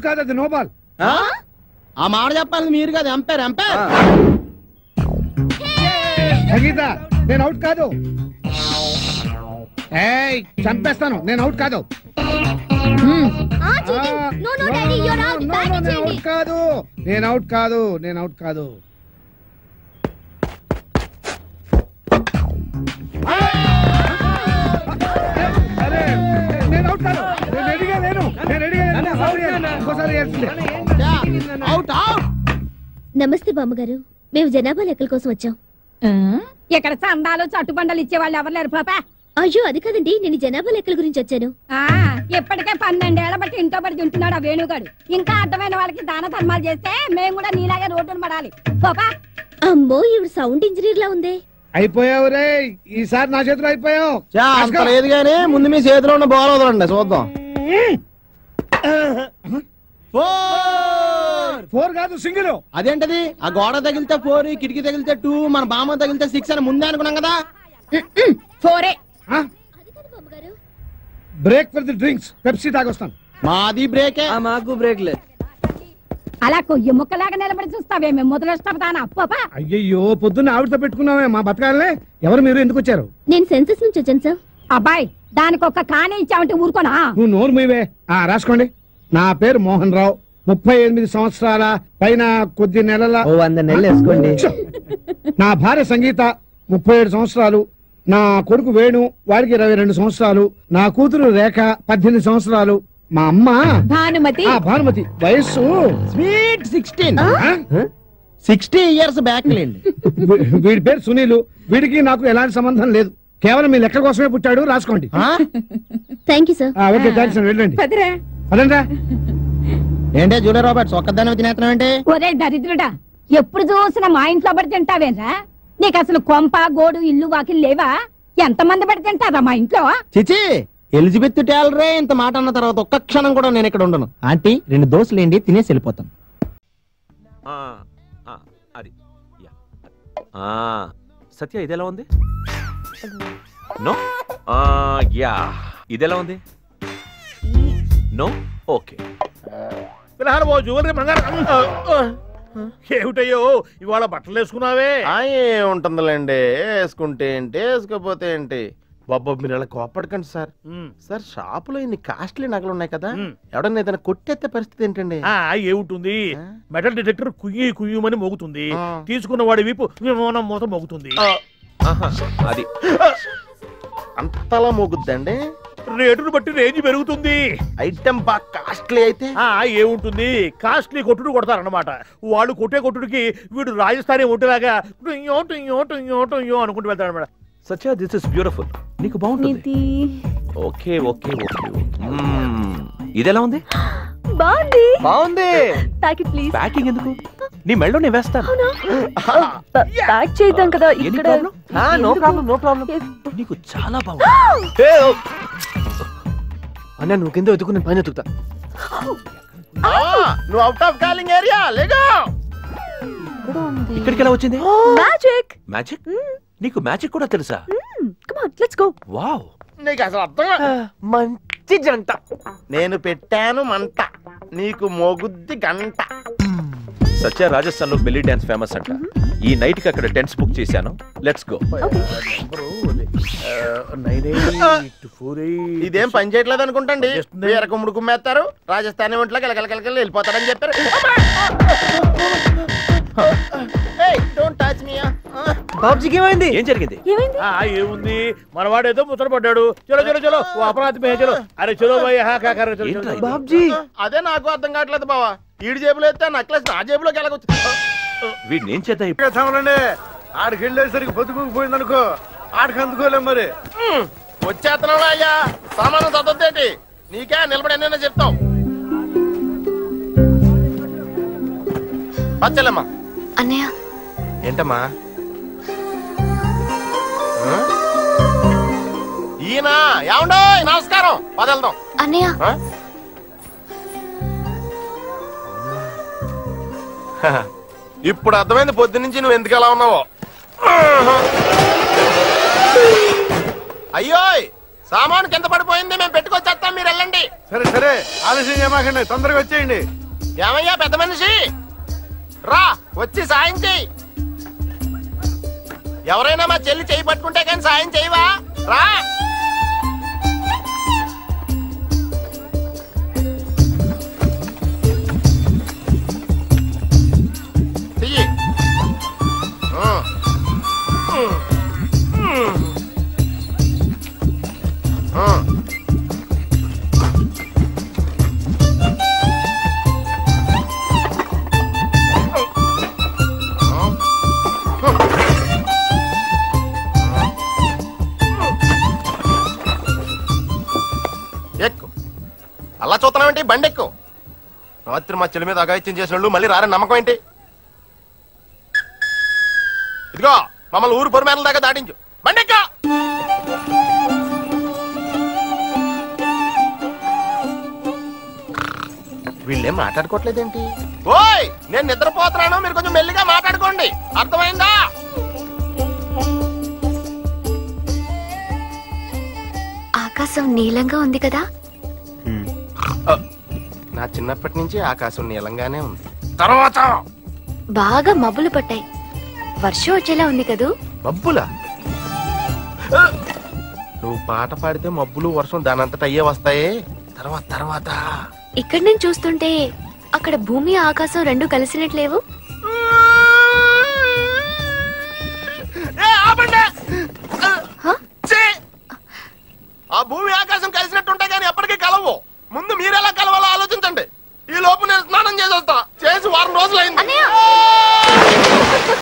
Out కాదు, అది no ball. ఆ మాట చెప్పాలి మీరు కదా, ఎంపైర్ ఎంపైర్. సంగీత నేను అవుట్ కాదు. ఏయ్ చంపేస్తాను, నేను అవుట్ కాదు. అవుట్ కాదు, నేను అవుట్ కాదు, నేను అవుట్ కాదు. అరే నేను అవుట్ కాదు, నేను రెడీగా లేను, నేను రెడీగా లేను. ఇంకోసారి అవుట్ అవుట్. నమస్తే బామ్మగారు, మేము జనాభా లెక్కల కోసం వచ్చాం. ఇక్కడ చందాలు చట్టుబండలు ఇచ్చేవాళ్ళు ఎవరు లేరు పాపా. అయ్యో అది కాదండి, నేను జనాభా లెక్కల గురించి వచ్చాను. ఇప్పటికే 12 ఏళ్ల బట్టి ఇంట్లో పడి తింటున్నాడు ఆ వేణుగాడు. ఇంకా అర్థమైన వాళ్ళకి దాన ధర్మాలు చేస్తే మేము కూడా నీలాగే రోడ్డును పడాలి పాపా. అమ్మో ఈవిడ సౌండ్ ఇంజనీర్ లా ఉంది. అయిపోయావు రే, ఈసారి నా చేతిలో అయిపోయావు. అంత లేదు గానీ ముందు మీ చేతిలో ఉన్న బాల్ వదలండి చూద్దాం. 4 కాదు సింగిల్. అదేంటది? ఆ గోడ తగిలితే 4, కిటికీ తగిలితే 2, మన బామ్మ తగిలితే 6 అని ముందే అనుకున్నాం కదా. 4 break for the drinks, Pepsi తాగొస్తాను. మాది బ్రేకే. మాకు బ్రేక్ లేదు. అలా కొయ్య ముక్కలాగా నిలబడి చూస్తావే, మేము మొదలెస్తానా పాపా. అయ్యయ్యో పొద్దున్న ఆవిడతో పెట్టుకున్నామే మా బతకాలనే. ఎవరు మీరు, ఎందుకు వచ్చారు? నేను సెన్సస్ నుంచి వచ్చాను సార్. అబ్బాయి దానికి ఒక కాని ఇచ్చామంటే ఊరుకోనా? నువ్వు నోరు మీవే. రాసుకోండి. నా పేరు మోహన్ రావు, 38 సంవత్సరాల పైన కొద్ది నెలల. 100 నెలలు వేసుకోండి. నా భార్య సంగీత 37 సంవత్సరాలు. నా కొడుకు వేణు, వాడికి 22 సంవత్సరాలు. నా కూతురు రేఖ 18 సంవత్సరాలు. మా అమ్మ భానుమతి, వయస్సు స్వీట్ 16. 60 ఇయర్స్ బ్యాక్ లేండి. వీడి పేరు సునీలు. వీడికి నాకు ఎలాంటి సంబంధం లేదు, కేవలం మీ లెక్క కోసమే పుట్టాడు. రాసుకోండి. Thank you sir. Okay thanks అండి, వెళ్ళండి. పదండి. ఏంటే జూలియా రాబర్ట్స్ ఒక్కదాని తినేస్తున్నావు ఏంటి? ఒరే దరిద్రుడా, ఎప్పుడు చూసినా మా ఇంట్లో పడి తింటావేరా? నీకు అసలు కొంప గోడు ఇల్లు వాకిలు లేవా? ఎంతమంది పడి తింటారా మా ఇంట్లో? చిచి, ఎలిజబెత్ టేలరే ఇంత మాట అన్న తర్వాత ఒక్క క్షణం కూడా నేను ఇక్కడ ఉండను. ఆంటీ 2 దోశలు ఏంటి, తినేసి వెళ్ళిపోతాను. అది సత్య ఇదెలా ఉంది? నో యా ఇదెలా ఉంది? No okay. జ్యువెలరీ ఏమిటయ్యో ఇవాళ బట్టలు వేసుకున్నావే? ఏముంటుందిలేండి, వేసుకుంటే ఏంటి వేసుకోపోతే ఏంటి. బాబా మీరు అలా కోపడకండి సార్. సార్ షాపులో ఇన్ని కాస్ట్లీ నగలు ఉన్నాయి కదా, ఎవడన్నా ఏదైనా కొట్టేస్తే పరిస్థితి ఏంటండి? ఏముంటుంది, మెటల్ డిటెక్టర్ కుయ్యమని మోగుతుంది, తీసుకున్న వాడి వీపు మూత మోగుతుంది. అది అంతలా మోగుద్దండి? రేటును బట్టి రేంజ్ పెరుగుతుంది. ఐటమ్ బాగా కాస్ట్లీ అయితే ఏముంటుంది, కాస్ట్లీ కొట్టుడు కొడతారన్నమాట. వాళ్ళు కొట్టే కొట్టుడికి వీడు రాజస్థానీ ఒంటిలాగా అనుకుంటూ వెళ్తాడు అనమాట. సత్య దిస్ ఇస్ బ్యూటిఫుల్, నీకు బాగుంటుంది. Okay okay okay. ఇదెలా ఉంది? బాగుంది. Packet please. ప్యాకింగ్ ఎందుకు? నీ మెళ్ళో నేను వేస్తాను. ప్యాక్ చేద్దాం కదా ఇక్కడ. No problem. నీకు చాలా బాగుంది. అన్న నువ్వు కింద వెతుకు, నేను పైన వెతుకుతా. నువ్వు అవుట్ ఆఫ్ కాలింగ్ ఏరియా లేగా. ఇక్కడికి ఎలా వచ్చింది? మ్యాజిక్. మ్యాజిక్? నీకు మ్యాజిక్ కూడా తెలుసా? Come on let's go. Wow, నీకు అసలు అర్థం. మంచి జంట. నేను పెట్టాను మంట, నీకు మోగుద్ది గంట. సత్య రాజస్థాన్ లో బెల్లీ డాన్స్ ఫేమస్ అంట. ఈ నైట్ కి అక్కడ టెంట్స్ బుక్ చేశాను. Let's go. ఇదేం పని చేయట్లేదు అనుకుంటండి. వేరే కుమ్ముడు కుమ్మేస్తారు, రాజస్థాన్ ఒంట్లో కలకలకలకలు వెళ్ళిపోతారని చెప్పారు. బాబుజీకి ఏమైంది? ఏం జరిగింది? ఏముంది, మనవాడేదో ముచ్చట పడ్డాడు. చలో చలో చలో అపరాధి చలో. అరే చలో బాబుజీ. అదే నాకు అర్థం కావట్లేదు బావా. ఈడు జేబులో ఎత్తే నెక్లెస్ నా జేబులోకి వెళ్ళవచ్చు. వీడిని ఏం చేద్దాం? ఆడికి వెళ్ళేసరికి బతుకుపోయింది అనుకో, ఆడికి అందుకోలేం. మరి వచ్చేస్తున్నావు అయ్యా, సామానం చదవద్దేటి. నీకే నిలబడి ఎన్నైనా చెప్తావు. పచ్చలమ్మా. అన్నయ్య. ఏంటమ్మా? ఈయన ఏమండో నమస్కారం. పదెళ్దాం. అన్నయ్య. ఇప్పుడు అర్థమైంది పొద్దు నుంచి నువ్వు ఎందుకు ఎలా ఉన్నావో. అయ్యో సామాను కింద పడిపోయింది, మేము పెట్టుకొచ్చేస్తాం, మీరు వెళ్ళండి. సరే సరే, ఆలస్యం చేయమాకండి, తొందరగా వచ్చేయండి. ఏమయ్యా పెద్ద మనిషి, రా వచ్చి సాయం చెయ్యి. ఎవరైనా మా చెల్లి చేయి పట్టుకుంటే కానీ సాయం చేయవా? రా. చెయ్యి. ఎక్కు. అలా చూస్తున్నావేంటి? బండి ఎక్కు. రాత్రి మా చెల్లి మీద అగాయిత్యం చేసిన వాళ్ళు మళ్ళీ రారని నమ్మకం ఏంటి? ఇదిగో మమ్మల్ని ఊరు పొరిమేరల దాకా దాటించు. బండి ఎక్కు. వీళ్ళేం మాట్లాడుకోవట్లేదేంటి? ఓయ్, నేను నిద్రపోతున్నాను, మీరు కొంచెం మెల్లిగా మాట్లాడుకోండి, అర్థమైందా? ఆకాశం నీలంగా ఉంది కదా. నా చిన్నప్పటి నుంచి ఆకాశం నీలంగానే ఉంది. తర్వాత బాగా మబ్బులు పట్టాయి, వర్షం వచ్చేలా ఉంది కదూ. మబ్బులా? నువ్వు పాట పాడితే మబ్బులు వర్షం దానంతట అయ్యే వస్తాయే. తర్వాత ఇక్కడి నుంచి చూస్తుంటే అక్కడ భూమి ఆకాశం రెండు కలిసినట్లేవు. ఆ భూమి ఆకాశం